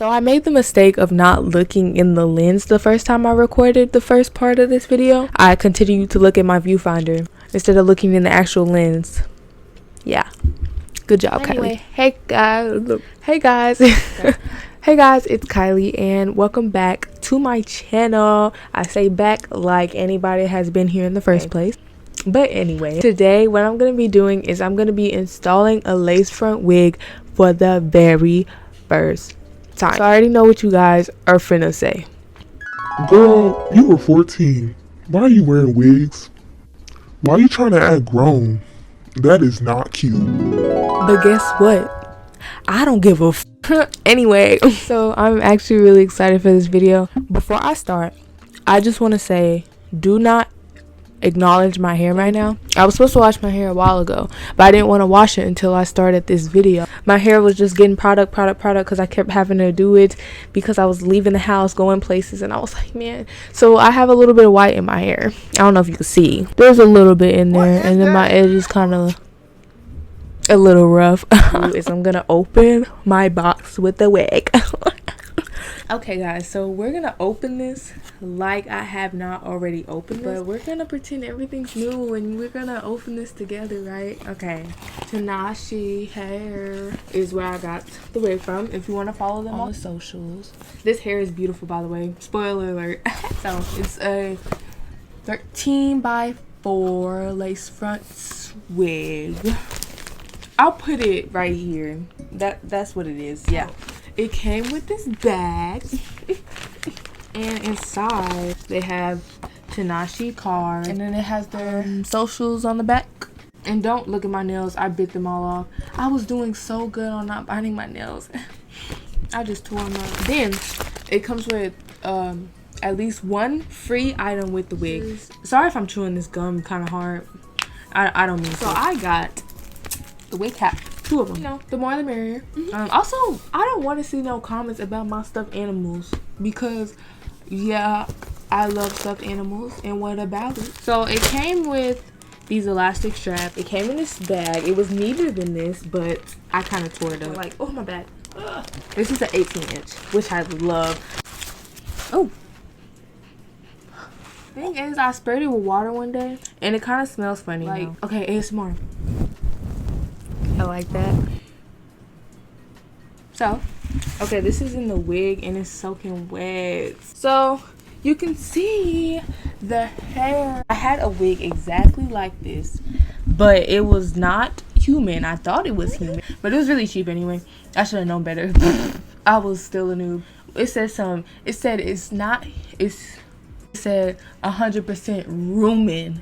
So I made the mistake of not looking in the lens the first time I recorded the first part of this video. I continued to look at my viewfinder instead of looking in the actual lens. Yeah. Good job, anyway, Kylie. Hey guys. Hey guys, it's Kylie and welcome back to my channel. I say back like anybody has been here in the first place. But anyway, today what I'm going to be doing is I'm going to be installing a lace front wig for the very first time. So I already know what you guys are finna say. Girl, you were 14. Why are you wearing wigs? Why are you trying to act grown? That is not cute. But guess what? I don't give a f. Anyway, so I'm actually really excited for this video. Before I start, I just want to say, do not acknowledge my hair right now. I was supposed to wash my hair a while ago, but I didn't want to wash it until I started this video. My hair was just getting product because I kept having to do it because I was leaving the house, going places, and I was like, man. So I have a little bit of white in my hair. I don't know if you can see. There's a little bit in there, and then my edge is kind of a little rough. Is I'm gonna open my box with the wig. Okay guys, so we're gonna open this like I have not already opened this, but we're gonna pretend everything's new and we're gonna open this together, right? Okay, Tanashi Hair is where I got the wig from, if you want to follow them on the socials. This hair is beautiful, by the way, spoiler alert. So it's a 13x4 lace front wig. I'll put it right here. That's what it is. Yeah, it came with this bag. And inside they have Tanashi card, and then it has their socials on the back. And don't look at my nails, I bit them all off. I was doing so good on not biting my nails. I just tore them up. Then it comes with at least one free item with the wig. Sorry if I'm chewing this gum kind of hard. I don't mean to. So I got the wig cap, 2 of them. You know, the more the merrier. Also, I don't want to see no comments about my stuffed animals, because yeah, I love stuffed animals, and what about it? So it came with these elastic straps. It came in this bag. It was neater than this, but I kind of tore it up. Like, oh my bad. Ugh. This is an 18-inch, which I love. Oh. Thing is, I sprayed it with water one day, and it kind of smells funny. Like, okay, ASMR. I like that. So, okay, this is in the wig and it's soaking wet. So, you can see the hair. I had a wig exactly like this, but it was not human. I thought it was human, but it was really cheap anyway. I should have known better. I was still a noob. It said it said 100% rumen.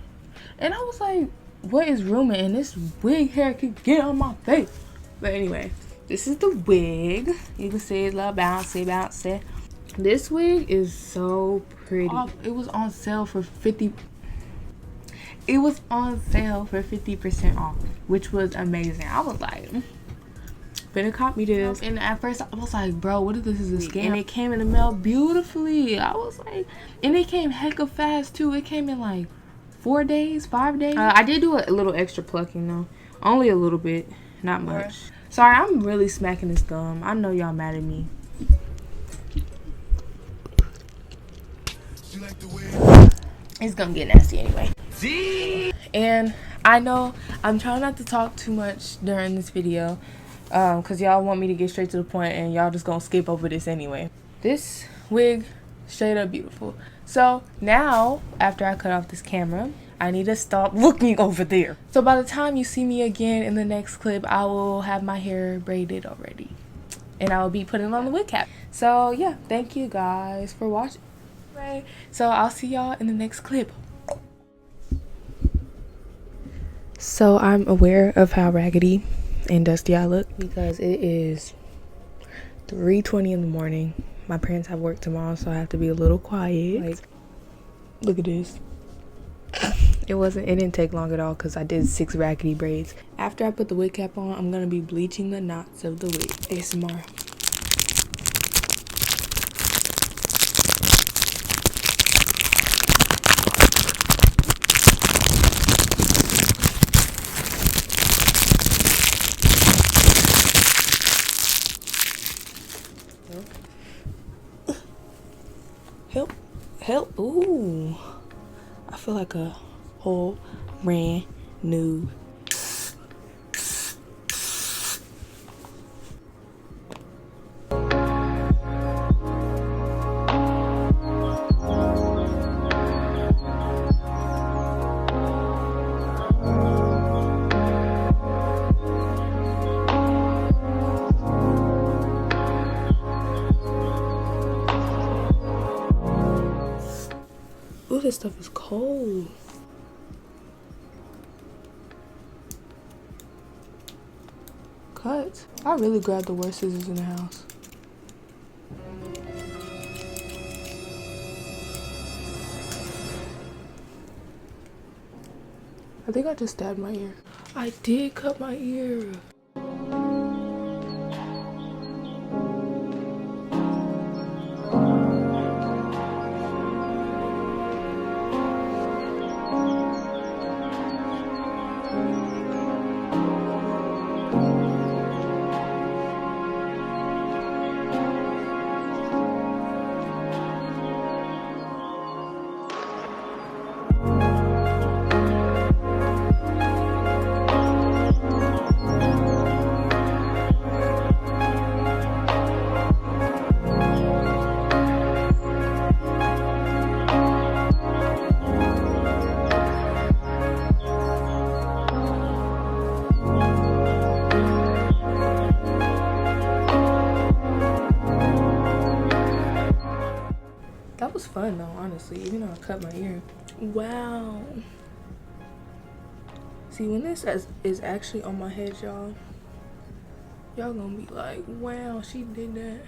And I was like, what is rumen? And this wig hair could get on my face. But anyway, this is the wig. You can see it's a little bouncy. This wig is so pretty. It was on sale for 50%. It was on sale for 50% off, which was amazing. I was like, finna cop me this. And at first I was like, bro, what if this is a scam? And it came in the mail beautifully. I was like, and it came hecka fast too. It came in like 4 days, 5 days. I did do a little extra plucking though. Only a little bit, not much. Sorry, I'm really smacking this gum. I know y'all mad at me. It's gonna get nasty anyway. And I know I'm trying not to talk too much during this video, cause y'all want me to get straight to the point, and y'all just gonna skip over this anyway. This wig, straight up beautiful. So now, after I cut off this camera, I need to stop looking over there. So by the time you see me again in the next clip, I will have my hair braided already, and I will be putting on the wig cap. So yeah, thank you guys for watching. Right. So I'll see y'all in the next clip. So I'm aware of how raggedy and dusty I look because it is 3:20 in the morning. My parents have work tomorrow, so I have to be a little quiet. Like, look at this. It didn't take long at all because I did 6 raggedy braids. After I put the wig cap on, I'm gonna be bleaching the knots of the wig. ASMR. Hell, ooh. I feel like a whole brand new. Ooh, this stuff is cold. Cut. I really grabbed the worst scissors in the house. I think I just stabbed my ear. I did cut my ear. That was fun though, honestly, even though I cut my ear. Wow. See, when this is actually on my head, y'all gonna be like, wow, she did that.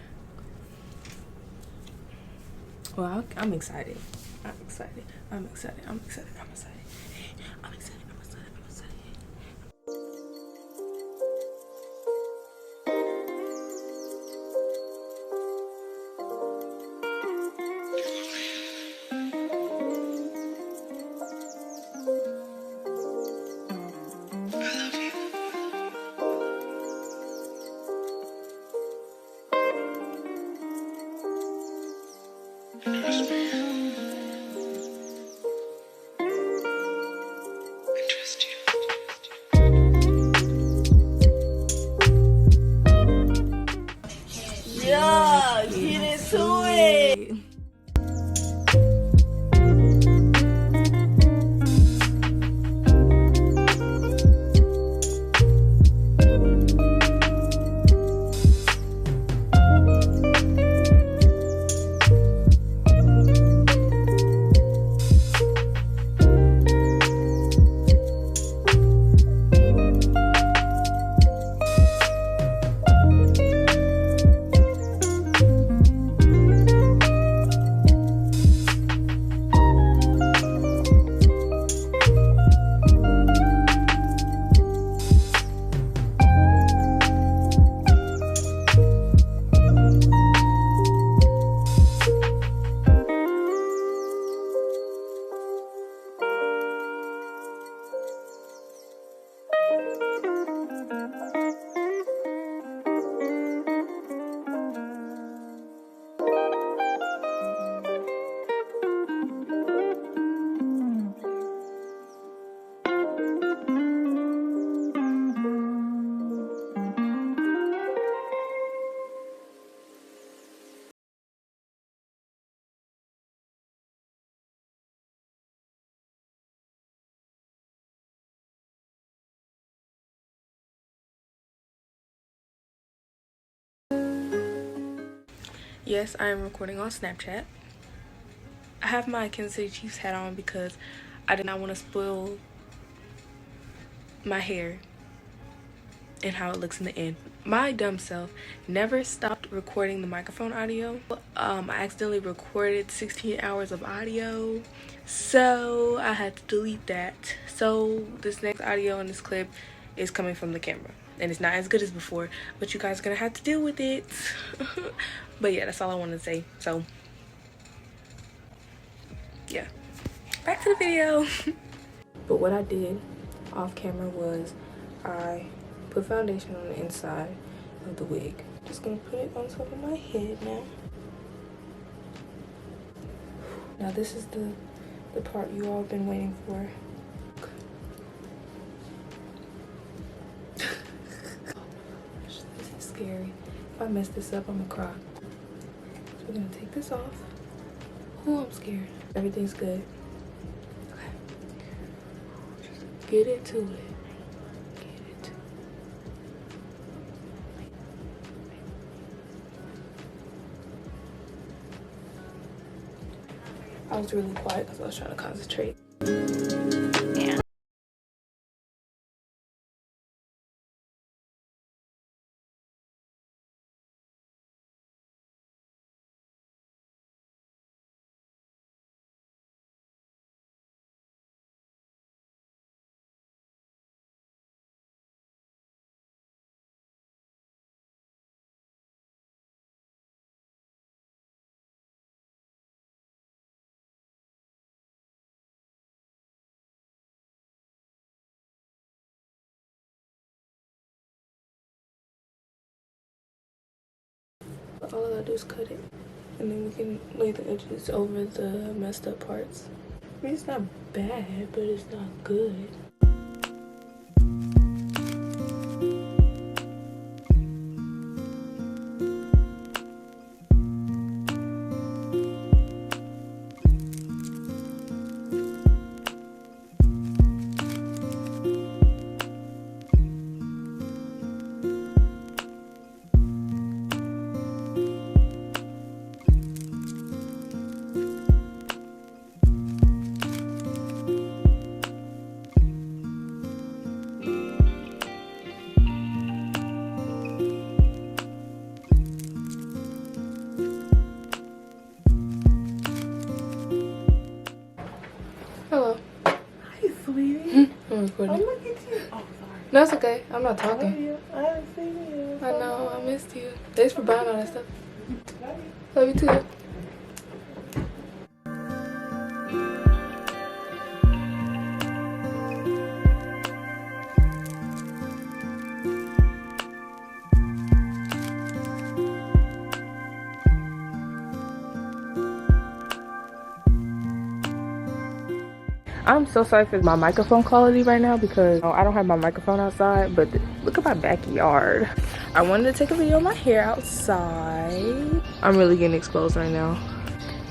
Well, I'm excited. I'm excited. I'm excited. I'm excited. I'm excited. I'm excited. I'm excited. I'm excited. Yeah, get into it. Yes, I am recording on Snapchat. I have my Kansas City Chiefs hat on because I did not want to spoil my hair and how it looks in the end. My dumb self never stopped recording the microphone audio. I accidentally recorded 16 hours of audio, so I had to delete that. So this next audio in this clip is coming from the camera, and it's not as good as before, but you guys are gonna have to deal with it. But yeah, that's all I wanted to say. So yeah, back to the video. But what I did off camera was I put foundation on the inside of the wig. Just gonna put it on top of my head now. Now this is the part you all been waiting for. This is scary. If I mess this up, I'm gonna cry. So we're gonna take this off. Oh, I'm scared. Everything's good. Okay. Just get into it. I was really quiet because I was trying to concentrate. Yeah. All I gotta do is cut it, and then we can lay the edges over the messed up parts. I mean, it's not bad, but it's not good. Hello. Hi, sweetie. I'm recording. Oh, look at you. Oh, sorry. No, it's okay. I'm not I love talking. you. I haven't seen you. I know. I missed you. Thanks for buying all that stuff. Love you. Love you too. I'm so sorry for my microphone quality right now because I don't have my microphone outside, but look at my backyard. I wanted to take a video of my hair outside. I'm really getting exposed right now.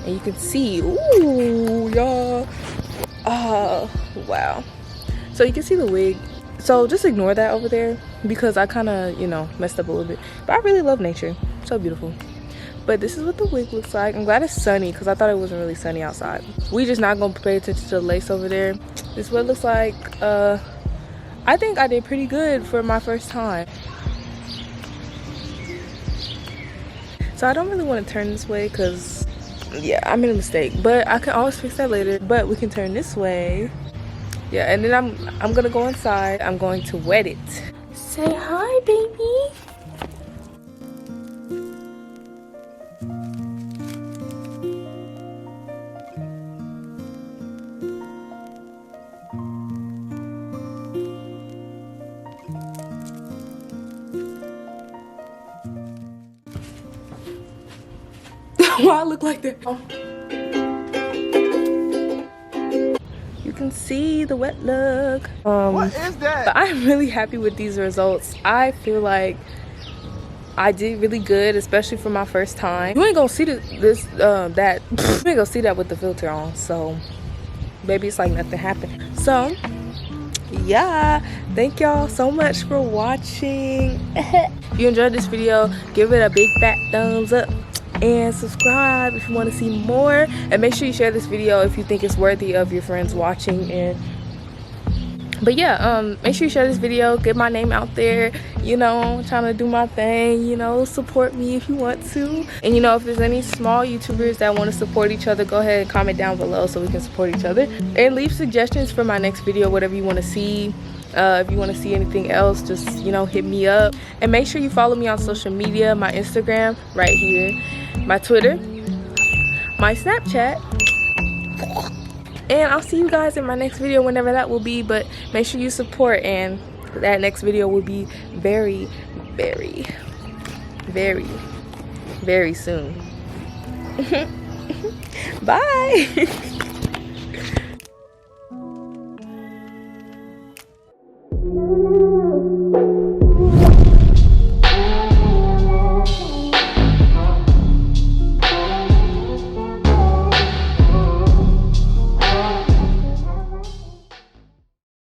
And you can see, ooh, y'all. Wow. So you can see the wig. So just ignore that over there because I kind of, you know, messed up a little bit. But I really love nature. So beautiful. But this is what the wig looks like. I'm glad it's sunny because I thought it wasn't really sunny outside. We just not gonna pay attention to the lace over there. This is what it looks like. I think I did pretty good for my first time. So I don't really want to turn this way because, yeah, I made a mistake. But I can always fix that later. But we can turn this way. Yeah, and then I'm gonna go inside. I'm going to wet it. Say hi, baby. Why I look like that? Oh. You can see the wet look. What is that? But I'm really happy with these results. I feel like I did really good, especially for my first time. You ain't gonna see that you ain't gonna see that with the filter on. So, baby, it's like nothing happened. So, yeah, thank y'all so much for watching. If you enjoyed this video, give it a big fat thumbs up. And subscribe if you want to see more, and make sure you share this video if you think it's worthy of your friends watching. But yeah, make sure you share this video, get my name out there, you know, trying to do my thing, you know, support me if you want to. And you know, if there's any small YouTubers that want to support each other, go ahead and comment down below so we can support each other, and leave suggestions for my next video, whatever you want to see. If you want to see anything else, just, you know, hit me up. And make sure you follow me on social media, my Instagram right here, my Twitter, my Snapchat. And I'll see you guys in my next video, whenever that will be. But make sure you support, and that next video will be very, very, very, very soon. Bye.